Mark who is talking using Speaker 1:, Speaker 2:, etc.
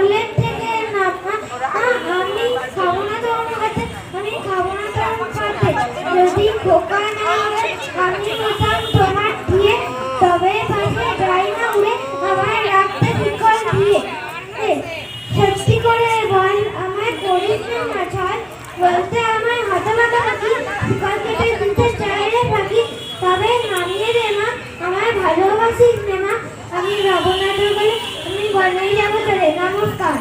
Speaker 1: কোলের থেকে নামা আমি খাবো না তোমার কাছে, আমি খাবো না তোমার কাছে, যদি খোকা না হয় আমি হতাম তোমার দিয়ে, তবে পাশে যাই না উড়ে আমায় রাখতে শিকল দিয়ে। সত্যি করে বল আমায় করিস না মাছাল, বলতে আমায় হাতে মাখামাখি, শিকল কেটে দিতে চাইলে পাখি, তবে নামিয়ে দে মা, আমায় ভালোবাসিস নে মা, আমি রবনাথ বলে আমি বলেই যাবো চলে। নমস্কার।